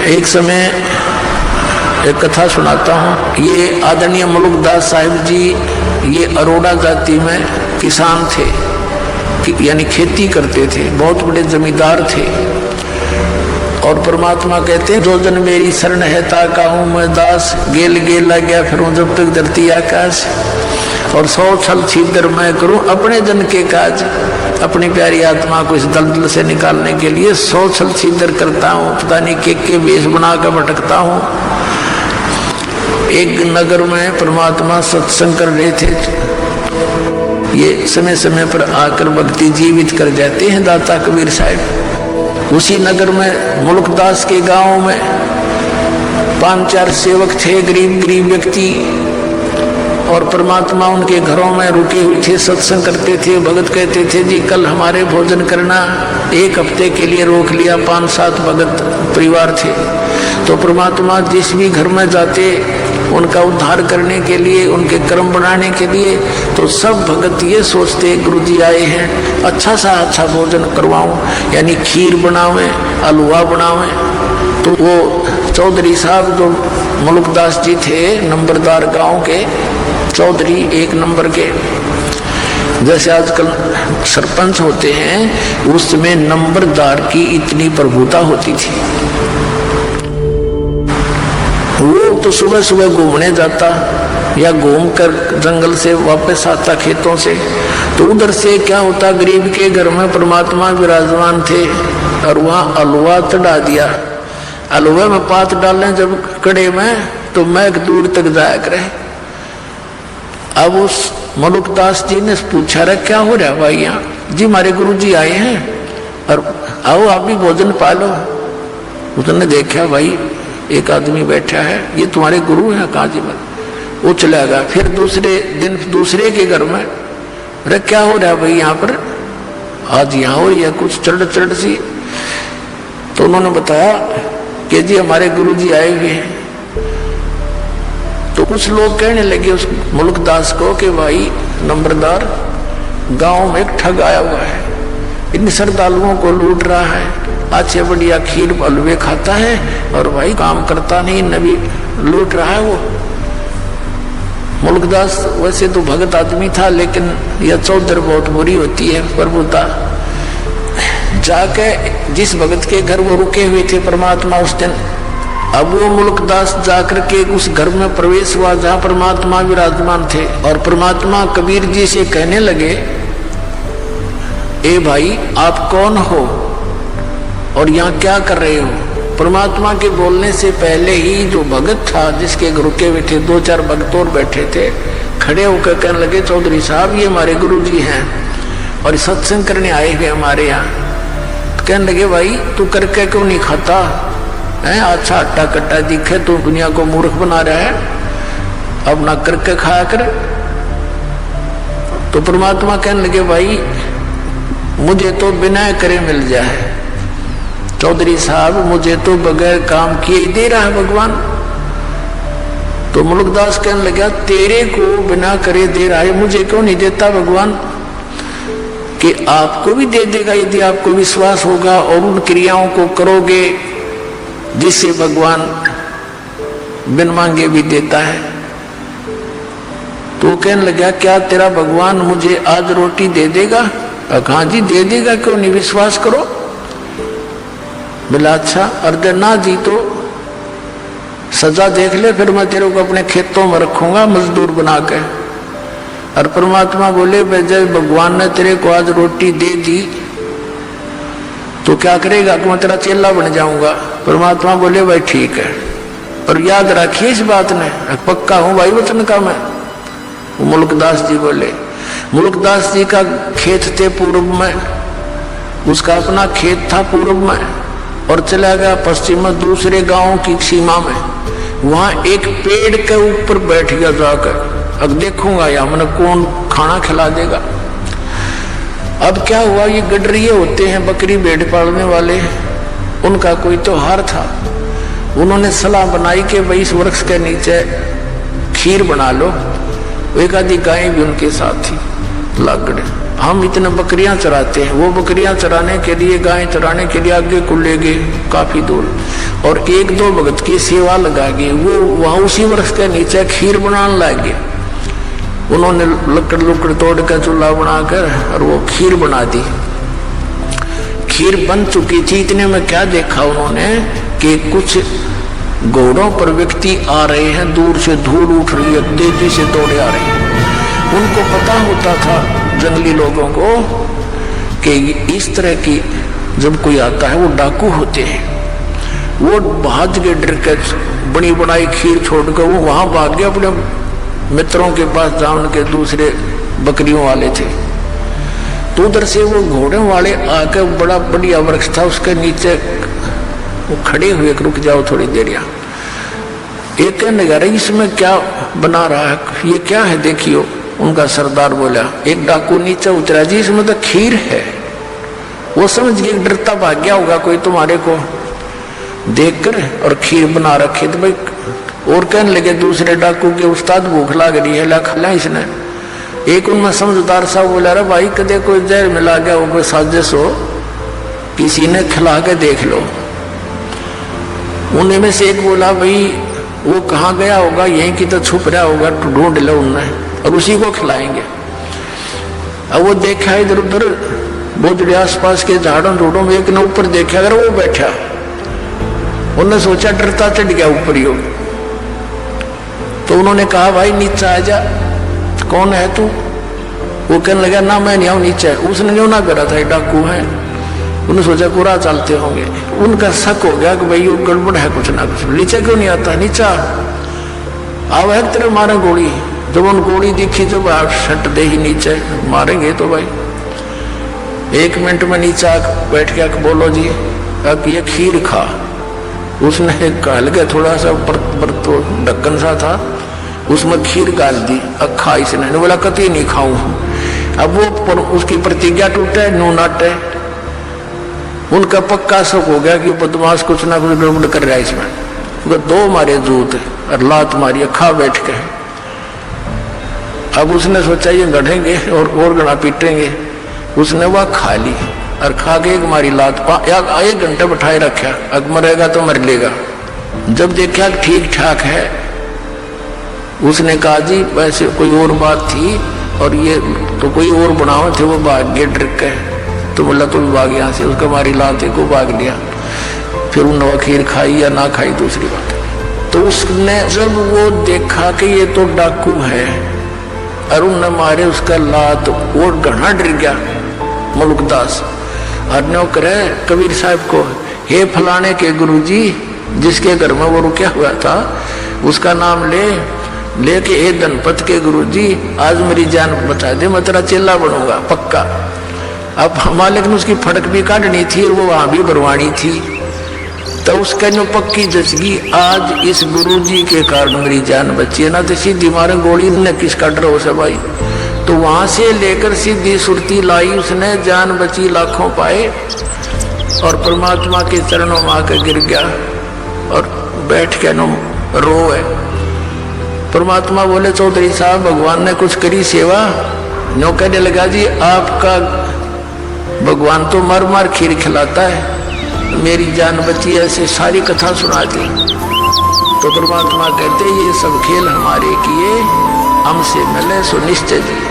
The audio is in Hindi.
एक समय एक कथा सुनाता हूँ। ये आदरणीय मुलुकदास साहिब जी ये अरोड़ा जाति में किसान थे, यानी खेती करते थे, बहुत बड़े जमींदार थे। और परमात्मा कहते हैं, जो जन मेरी शरण है ताका हूँ मैं दास, गेल गेल लग गया फिरूं जब तक धरती आकाश। और 100 छल छिद्र मैं करूं अपने जन के काज, अपनी प्यारी आत्मा को इस दलदल से निकालने के लिए 100 छल छिद्र करता हूँ, पता नहीं के वेश बना कर भटकता हूँ। एक नगर में परमात्मा सत्संग कर रहे थे। ये समय समय पर आकर भक्ति जीवित कर जाते हैं दाता कबीर साहब। उसी नगर में मुलुकदास के गांव में 5-4 सेवक थे, गरीब गरीब व्यक्ति। और परमात्मा उनके घरों में रुके हुए थे, सत्संग करते थे। भगत कहते थे, जी कल हमारे भोजन करना। 1 हफ्ते के लिए रोक लिया। 5-7 भगत परिवार थे। तो परमात्मा जिस भी घर में जाते उनका उद्धार करने के लिए, उनके कर्म बनाने के लिए, तो सब भगत ये सोचते गुरु जी आए हैं, अच्छा सा अच्छा भोजन करवाऊं, यानी खीर बनावें, हलवा बनावें। तो वो चौधरी साहब जो मुलुकदास जी थे, नंबरदार गांव के चौधरी 1 नंबर के, जैसे आजकल सरपंच होते हैं, उसमें नंबरदार की इतनी प्रभुता होती थी। वो तो सुबह सुबह घूमने जाता या घूम कर जंगल से वापस आता खेतों से। तो उधर से क्या होता, गरीब के घर में परमात्मा विराजमान थे और वहाँ हलवा चढ़ा दिया। हलवे में पात डालें जब कड़े में, तो महक दूर तक जाया करे। अब उस मुलुकदास जी ने पूछा, रहा क्या हो रहा भाई यहाँ? जी हमारे गुरु जी आए हैं और आओ आप भी भोजन पा लो। उसने देखा, भाई एक आदमी बैठा है, ये तुम्हारे गुरु हैं? कहा जी। वो चला गया। फिर दूसरे दिन दूसरे के घर में, अरे क्या हो रहा है भाई यहाँ पर? आज यहाँ हो रही है कुछ चढ़ सी। तो उन्होंने बताया कि जी हमारे गुरु जी आए हुए हैं। तो कुछ लोग कहने लगे उस मुलुकदास को कि भाई नंबरदार, गांव में एक ठग आया हुआ है, इन श्रद्धालुओं को लूट रहा है, अच्छे बढ़िया खीर हलवे खाता है और भाई काम करता नहीं, नबी लूट रहा है वो। मुलुकदास वैसे तो भगत आदमी था, लेकिन यह चौधर बहुत बुरी होती है प्रभुता। जाके जिस भगत के घर वो रुके हुए थे परमात्मा उस दिन, अब वो मुलुकदास जाकर के उस घर में प्रवेश हुआ जहाँ परमात्मा विराजमान थे। और परमात्मा कबीर जी से कहने लगे, ए भाई आप कौन हो और यहाँ क्या कर रहे हो? परमात्मा के बोलने से पहले ही जो भगत था जिसके घर रुके हुए थे, 2-4 भगत और बैठे थे, खड़े होकर कहने लगे, चौधरी साहब ये हमारे गुरु जी हैं और सत्संग करने आए हुए हमारे यहाँ। तो कहने लगे, भाई तू करके क्यों नहीं खाता है? अच्छा अट्टा कट्टा दिखे तो दुनिया को मूर्ख बना रहा है, अब ना करके खाया कर। तो परमात्मा कहने लगे, भाई मुझे तो बिना करे मिल जाए, चौधरी साहब मुझे तो बगैर काम किए दे रहा है भगवान। तो मुलुकदास कहने लगा, तेरे को बिना करे दे रहा है, मुझे क्यों नहीं देता भगवान? कि आपको भी दे देगा यदि आपको विश्वास होगा और उन क्रियाओं को करोगे जिससे भगवान बिन मांगे भी देता है। तो कहने लगा, क्या तेरा भगवान मुझे आज रोटी दे देगा? हाँ जी दे देगा, क्यों नहीं, विश्वास करो। बोला अच्छा, अरे ना जी तो सजा देख ले, फिर मैं तेरे को अपने खेतों में रखूंगा मजदूर बना के। और परमात्मा बोले, जब भगवान ने तेरे को आज रोटी दे दी तो क्या करेगा? कि मैं तेरा चेला बन जाऊंगा। परमात्मा बोले, भाई ठीक है, और याद रखिए इस बात ने, पक्का हूं भाई वचन का मैं। वो मुलुकदास जी बोले, मुलुकदास जी का खेत थे पूर्व में, उसका अपना खेत था पूर्व में, और चला गया पश्चिम में दूसरे गांव की सीमा में। वहां एक पेड़ के ऊपर बैठ गया जाकर, अब देखूंगा या मैंने कौन खाना खिला देगा। अब क्या हुआ, ये गडरिये होते हैं बकरी भेड़ पालने वाले, उनका कोई त्योहार था। उन्होंने सलाह बनाई कि भाई इस वृक्ष के नीचे खीर बना लो। एक आधी गाय भी उनके साथ थी, लागड़े हम इतने बकरियां चराते हैं, वो बकरियां चराने के लिए, गाय चराने के लिए आगे को ले गए काफी दूर, और एक दो भगत की सेवा लगा गए। वो वहां उसी वृक्ष के नीचे खीर बनाने लगे। उन्होंने लकड़ लुकड़ तोड़ कर चूल्हा बनाकर और वो खीर बना दी। खीर बन चुकी थी, इतने में क्या देखा उन्होंने कि कुछ घोड़ों पर व्यक्ति आ रहे हैं, दूर से धूल उठ रही है, तेजी से दौड़े आ रहे हैं। उनको पता होता था जंगली लोगों को कि इस तरह की जब कोई आता है वो डाकू होते हैं। वो भाग के डर कर बनी बनाई खीर छोड़कर वो वहां भाग गया अपने मित्रों के पास, जहां उनके दूसरे बकरियों वाले थे। तो उधर से वो घोड़े वाले आकर, बड़ा बढ़िया वृक्ष था उसके नीचे वो खड़े हुए, रुक जाओ थोड़ी देर यहाँ। एक नगारा इसमें क्या बना रहा है, ये क्या है देखियो। उनका सरदार बोला, एक डाकू नीचे उतरा जी, इसमें तो खीर है। वो समझ गए, डरता भाग गया होगा कोई तुम्हारे को देखकर, और खीर बना रखी। तो भाई और कहने लगे दूसरे डाकू के, उस्ताद भूख लग रही है, ला खिला इसने। एक उनमें समझदार साहब बोला, अरे भाई कदे कोई जहर मिला गया हो, कोई साजिश हो, किसी ने खिला के देख लो। उन्हीं में से एक बोला, भाई वो कहाँ गया होगा, यहीं की तो छुप रहा होगा, ढूंढ लो उनने और उसी को खिलाएंगे। अब वो देखा इधर उधर बोझड़े आसपास के झाड़ों झूड़ों में, एक ने ऊपर देखा, अगर वो बैठा, उन्होंने सोचा डरता चढ़ गया ऊपर ही। तो उन्होंने कहा, भाई नीचे आ जा, कौन है तू? वो कहने लगा, ना मैं नहीं आऊं नीचे। उसने जो ना करा था डाकू है, उन्होंने सोचा पूरा चलते होंगे। उनका शक हो गया कि भाई ये गड़बड़ है कुछ ना कुछ, नीचे क्यों नहीं आता, नीचे आओ है तेरे मारे गोली। जब उन गोली दिखी, जब आप शट दे ही नीचे, मारेंगे तो भाई। 1 मिनट में नीचे बैठ के बोलो जी अब ये खीर खा। उसने कहल गया थोड़ा सा तो ढक्कन सा था, उसमें खीर डाल दी, अब खा। इसने बोला कतई नहीं खाऊं। अब वो उसकी प्रतिज्ञा टूटे, नो नाटे। उनका पक्का शक हो गया कि बदमाश कुछ ना कुछ गड़बड़ कर रहा है इसमें। वो 2 मारे जूत और लात मारी, खा बैठ के। अब उसने सोचा ये गढ़ेंगे और गड़ा पीटेंगे। उसने वह खा ली और खा के एक मारी लात, 1 घंटे बैठाए रखा, अब मरेगा तो मर लेगा। जब देखा ठीक ठाक है, उसने कहा जी वैसे कोई और बात थी और ये तो कोई और बनावा थे, वो भाग गए डर के। तो बोला तो भाग यहाँ से, उसका मारी लाते को भाग लिया। फिर उन्होंने खीर खाई या ना खाई दूसरी बात। तो उसने जब वो देखा कि ये तो डाकू है और उन्होंने मारे उसका लात, वो घना डर गया मुल्कदास। और करे कबीर साहब को, हे फलाने के गुरुजी जिसके घर में वो रुका हुआ था, उसका नाम लेके हे धनपत के गुरुजी आज मेरी जान बचा दे, मैं तेरा चेला बनूंगा पक्का। अब मालिक ने उसकी फड़क भी काटनी थी और वो वहां भी भरवानी थी। तो उसका जो पक्की जचगी, आज इस गुरुजी के कारण मेरी जान बची है, ना तो सीधी मारे गोली ने किसका डर हो से भाई। तो वहां से लेकर सीधी सुरती लाई, उसने जान बची, लाखों पाए और परमात्मा के चरणों में आकर गिर गया और बैठ के रोए। परमात्मा बोले, चौधरी साहब भगवान ने कुछ करी सेवा? नो कहने लगा, जी आपका भगवान तो मार मार खीर खिलाता है, मेरी जान बची, ऐसे सारी कथा सुना दी। तो परमात्मा कहते ये सब खेल हमारे किए, हमसे मिले सो निश्चय दिए।